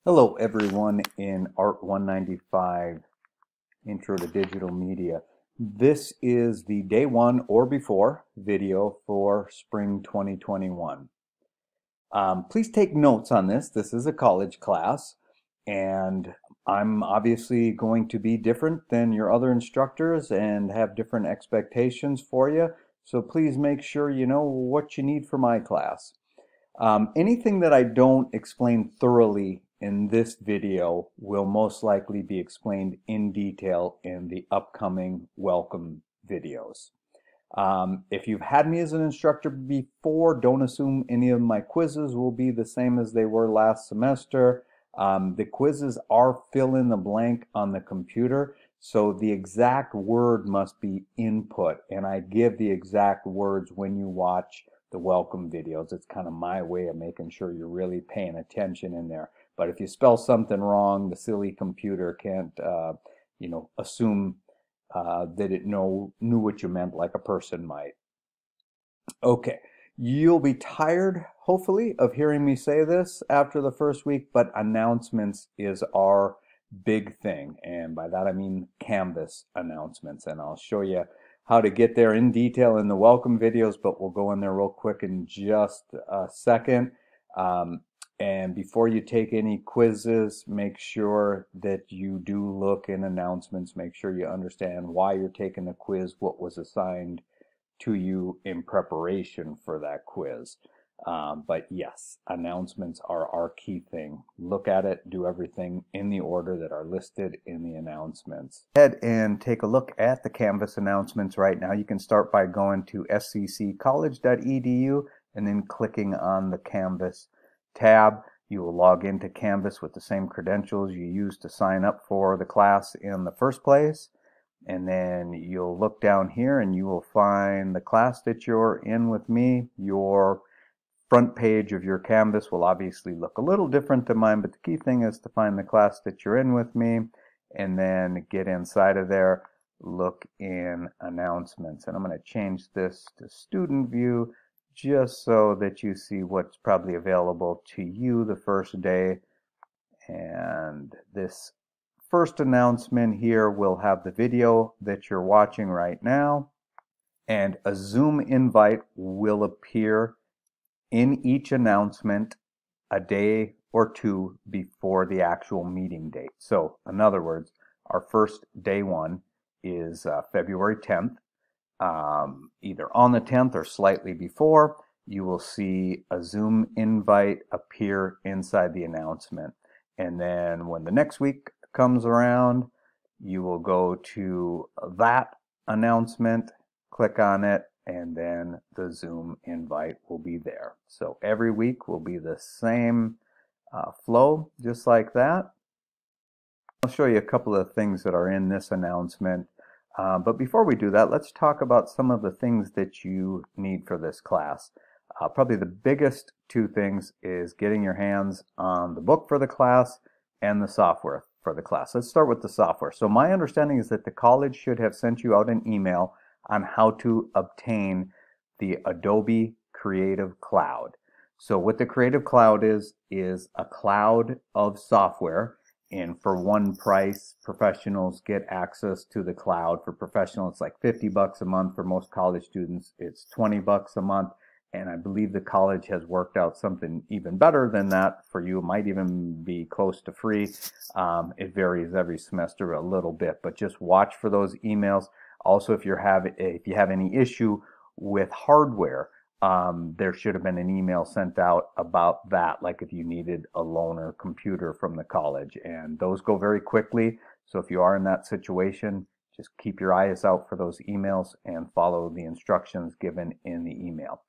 Hello everyone in Art 195 Intro to Digital Media. This is the day one or before video for spring 2021. Please take notes on this. This is a college class and I'm obviously going to be different than your other instructors and have different expectations for you. So please make sure you know what you need for my class. Anything that I don't explain thoroughly in this video will most likely be explained in detail in the upcoming welcome videos. If you've had me as an instructor before, don't assume any of my quizzes will be the same as they were last semester. The quizzes are fill in the blank on the computer, so the exact word must be input, and I give the exact words when you watch the welcome videos. It's kind of my way of making sure you're really paying attention in there. But if you spell something wrong, the silly computer can't, assume that it knew what you meant like a person might. Okay, you'll be tired, hopefully, of hearing me say this after the first week, but announcements is our big thing. And by that I mean Canvas announcements. And I'll show you how to get there in detail in the welcome videos, but we'll go in there real quick in just a second. And before you take any quizzes, make sure that you do look in announcements. Make sure you understand why you're taking the quiz, what was assigned to you in preparation for that quiz. But yes, announcements are our key thing. Look at it, do everything in the order that are listed in the announcements. Go ahead and take a look at the Canvas announcements right now. You can start by going to scccollege.edu and then clicking on the Canvas tab. You will log into Canvas with the same credentials you used to sign up for the class in the first place. And then you'll look down here and you will find the class that you're in with me. Your front page of your Canvas will obviously look a little different than mine, but the key thing is to find the class that you're in with me and then get inside of there, look in announcements. And I'm going to change this to student view just so that you see what's probably available to you the first day. And this first announcement here will have the video that you're watching right now, and a Zoom invite will appear in each announcement a day or two before the actual meeting date. So in other words, our first day one is February 10th. Either on the 10th or slightly before, you will see a Zoom invite appear inside the announcement. And then when the next week comes around, you will go to that announcement, click on it, and then the Zoom invite will be there. So every week will be the same flow, just like that. I'll show you a couple of things that are in this announcement. But before we do that, let's talk about some of the things that you need for this class. Probably the biggest two things is getting your hands on the book for the class and the software for the class. Let's start with the software. So my understanding is that the college should have sent you out an email on how to obtain the Adobe Creative Cloud. So what the Creative Cloud is a cloud of software. And for one price, professionals get access to the cloud. For professionals, it's like $50 a month. For most college students, it's $20 a month. And I believe the college has worked out something even better than that for you. It might even be close to free. It varies every semester a little bit, but just watch for those emails. Also, if you have any issue with hardware, there should have been an email sent out about that, like if you needed a loaner computer from the college, and those go very quickly. So if you are in that situation, just keep your eyes out for those emails and follow the instructions given in the email.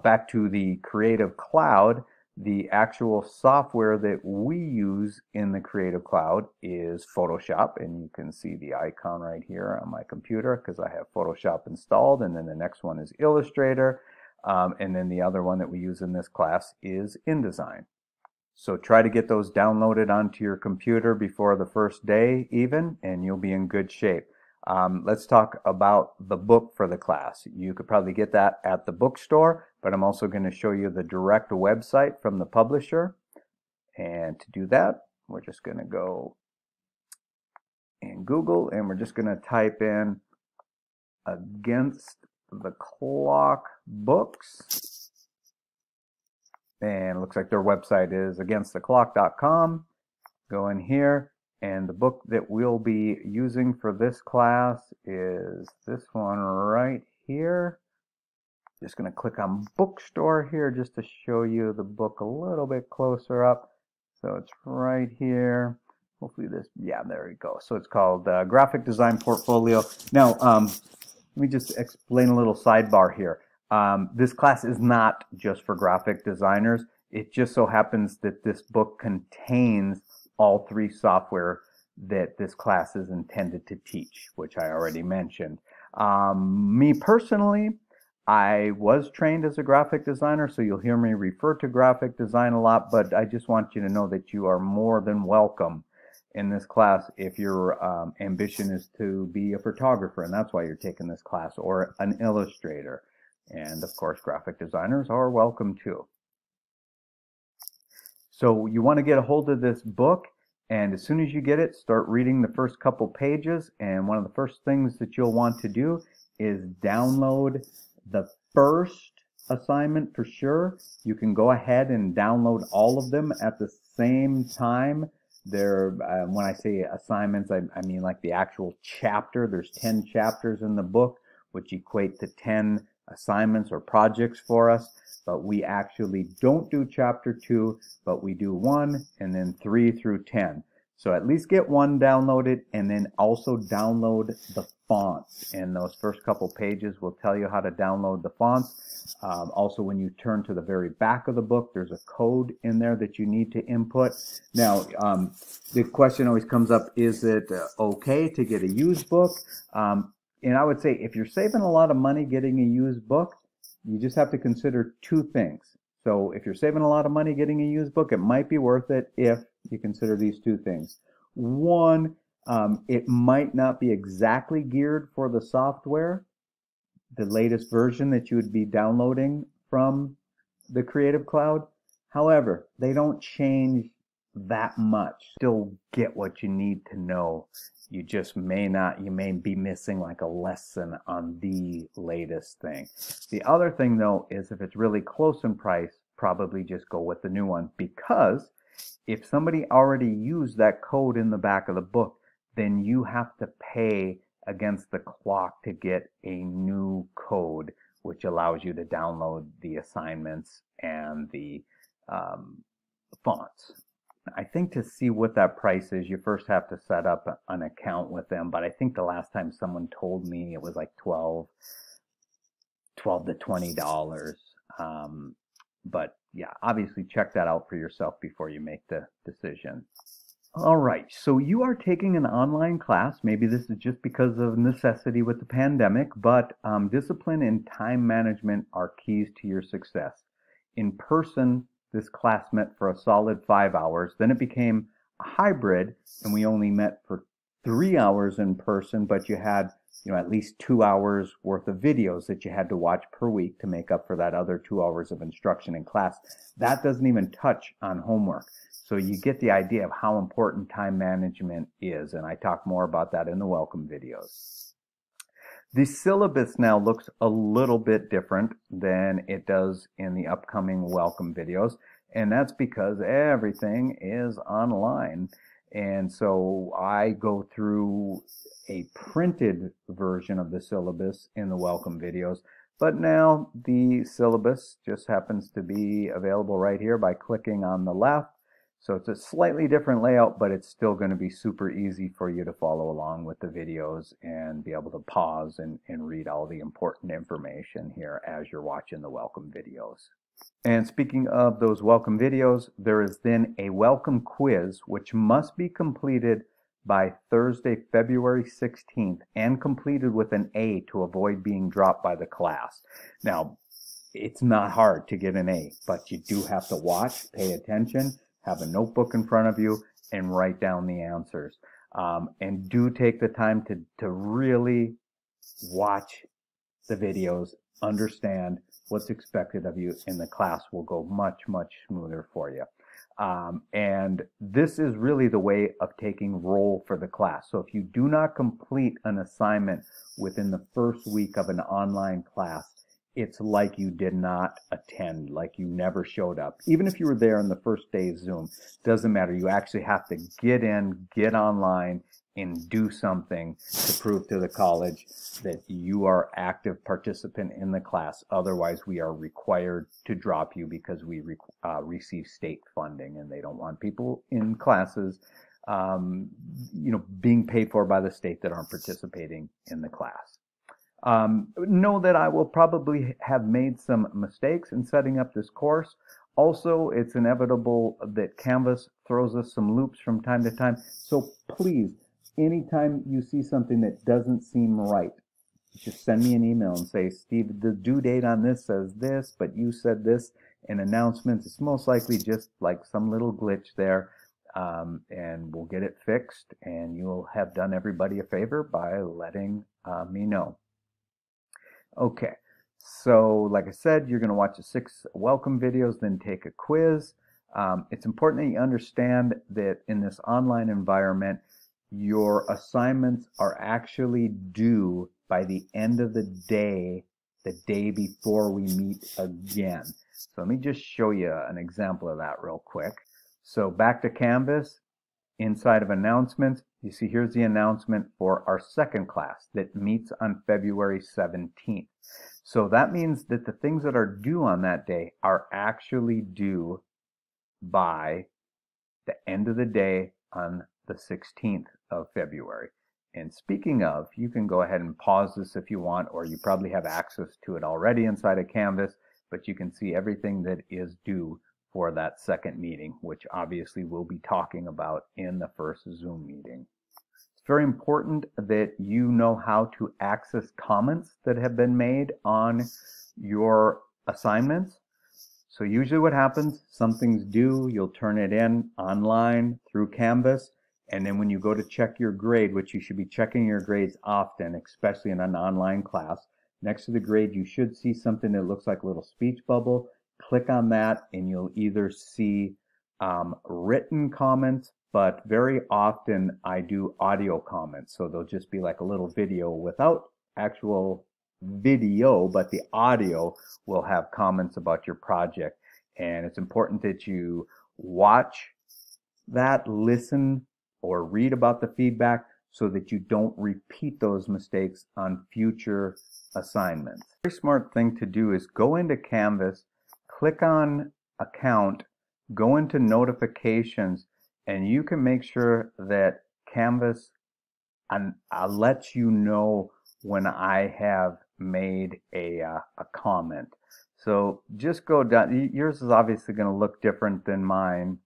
Back to the Creative Cloud, the actual software that we use in the Creative Cloud is Photoshop, and you can see the icon right here on my computer because I have Photoshop installed, and then the next one is Illustrator. And then the other one that we use in this class is InDesign. So try to get those downloaded onto your computer before the first day even, and you'll be in good shape. Let's talk about the book for the class. You could probably get that at the bookstore, but I'm also going to show you the direct website from the publisher. And to do that, we're just going to go in Google and we're just going to type in Against the Clock books. And it looks like their website is againsttheclock.com. Go in here, and the book that we'll be using for this class is this one right here. Just going to click on bookstore here just to show you the book a little bit closer up. So it's right here. Hopefully this, yeah, there we go. So it's called Graphic Design Portfolio. Now, let me just explain a little sidebar here. This class is not just for graphic designers. It just so happens that this book contains all three software that this class is intended to teach, which I already mentioned. Me personally, I was trained as a graphic designer, so you'll hear me refer to graphic design a lot, but I just want you to know that you are more than welcome in this class if your ambition is to be a photographer, and that's why you're taking this class, or an illustrator. And of course, graphic designers are welcome too. So you want to get a hold of this book, and as soon as you get it, start reading the first couple pages. And one of the first things that you'll want to do is download the first assignment for sure. You can go ahead and download all of them at the same time. When I say assignments, I mean like the actual chapter. There's 10 chapters in the book, which equate to 10 assignments or projects for us. But we actually don't do chapter 2, but we do 1 and then 3 through 10. So at least get 1 downloaded, and then also download the fonts. And those first couple pages will tell you how to download the fonts. Also, when you turn to the very back of the book, there's a code in there that you need to input. Now, the question always comes up, is it okay to get a used book? And I would say if you're saving a lot of money getting a used book, you just have to consider 2 things. So if you're saving a lot of money getting a used book, it might be worth it if you consider these 2 things. One, it might not be exactly geared for the software, the latest version that you would be downloading from the Creative Cloud. However, they don't change that much. Still get what you need to know. You just may be missing like a lesson on the latest thing. The other thing though is if it's really close in price, probably just go with the new one, because if somebody already used that code in the back of the book, then you have to pay against the clock to get a new code, which allows you to download the assignments and the fonts. I think to see what that price is, you first have to set up an account with them, but I think the last time someone told me it was like $12 to $20. But yeah, obviously check that out for yourself before you make the decision. All right, so you are taking an online class. Maybe this is just because of necessity with the pandemic, but discipline and time management are keys to your success. In person, this class met for a solid 5 hours. Then it became a hybrid, and we only met for 3 hours in person, but you had at least 2 hours worth of videos that you had to watch per week to make up for that other 2 hours of instruction in class. That doesn't even touch on homework. So you get the idea of how important time management is, and I talk more about that in the welcome videos. The syllabus now looks a little bit different than it does in the upcoming welcome videos, and that's because everything is online. And so I go through a printed version of the syllabus in the welcome videos, but now the syllabus just happens to be available right here by clicking on the left. So it's a slightly different layout, but it's still going to be super easy for you to follow along with the videos and be able to pause and read all the important information here as you're watching the welcome videos. And speaking of those welcome videos, there is then a welcome quiz which must be completed by Thursday, February 16th and completed with an A to avoid being dropped by the class. Now, it's not hard to get an A, but you do have to watch, pay attention, have a notebook in front of you, and write down the answers. And do take the time to really watch the videos, understand what's expected of you, and the class will go much, much smoother for you. And this is really the way of taking roll for the class. So if you do not complete an assignment within the first week of an online class, it's like you did not attend, like you never showed up. Even if you were there on the first day's Zoom, doesn't matter. You actually have to get in, get online, and do something to prove to the college that you are active participant in the class. Otherwise, we are required to drop you because we receive state funding, and they don't want people in classes, being paid for by the state that aren't participating in the class. Know that I will probably have made some mistakes in setting up this course. Also, it's inevitable that Canvas throws us some loops from time to time. So please, anytime you see something that doesn't seem right, just send me an email and say, Steve, the due date on this says this, but you said this in announcements. It's most likely just like some little glitch there, and we'll get it fixed, and you'll have done everybody a favor by letting me know. Okay, so like I said, you're going to watch the 6 welcome videos, then take a quiz. It's important that you understand that in this online environment, your assignments are actually due by the end of the day before we meet again. So let me just show you an example of that real quick. So back to Canvas, inside of announcements, you see here's the announcement for our second class that meets on February 17th. So that means that the things that are due on that day are actually due by the end of the day on the 16th of February. And speaking of, you can go ahead and pause this if you want, or you probably have access to it already inside of Canvas, but you can see everything that is due for that second meeting, which obviously we'll be talking about in the first Zoom meeting. It's very important that you know how to access comments that have been made on your assignments. So usually what happens, something's due, you'll turn it in online through Canvas, and then when you go to check your grade, which you should be checking your grades often, especially in an online class, next to the grade you should see something that looks like a little speech bubble. Click on that and you'll either see written comments, but very often I do audio comments. So they'll just be like a little video without actual video, but the audio will have comments about your project. And it's important that you watch that, listen, or read about the feedback so that you don't repeat those mistakes on future assignments. A very smart thing to do is go into Canvas, click on Account, go into Notifications, and you can make sure that Canvas lets you know when I have made a comment. So just go down. Yours is obviously going to look different than mine.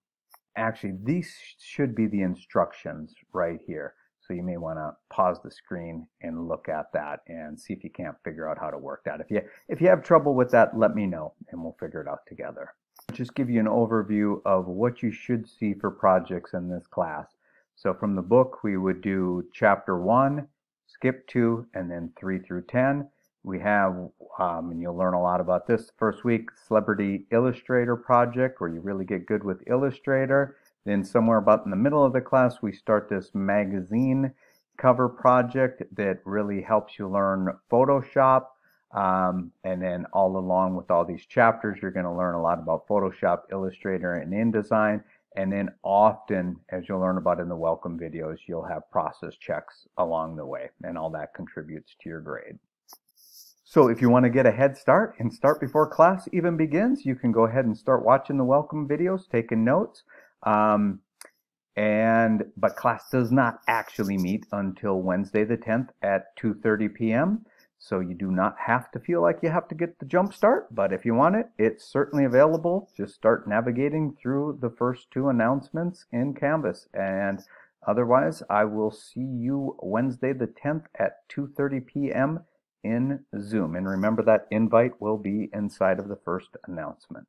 Actually, these should be the instructions right here. So you may want to pause the screen and look at that and see if you can't figure out how to work that. If you have trouble with that, let me know and we'll figure it out together. Just give you an overview of what you should see for projects in this class. So from the book, we would do chapter 1, skip 2, and then 3 through 10. We have, and you'll learn a lot about this first week, Celebrity Illustrator project, where you really get good with Illustrator. Then somewhere about in the middle of the class, we start this magazine cover project that really helps you learn Photoshop. And then all along with all these chapters, you're going to learn a lot about Photoshop, Illustrator, and InDesign. And then often, as you'll learn about in the welcome videos, you'll have process checks along the way, and all that contributes to your grade. So if you want to get a head start and start before class even begins, you can go ahead and start watching the welcome videos, taking notes. But class does not actually meet until Wednesday the 10th at 2:30 p.m. So you do not have to feel like you have to get the jump start, but if you want it, it's certainly available. Just start navigating through the first 2 announcements in Canvas. And otherwise, I will see you Wednesday the 10th at 2:30 p.m. in Zoom. And remember that invite will be inside of the first announcement.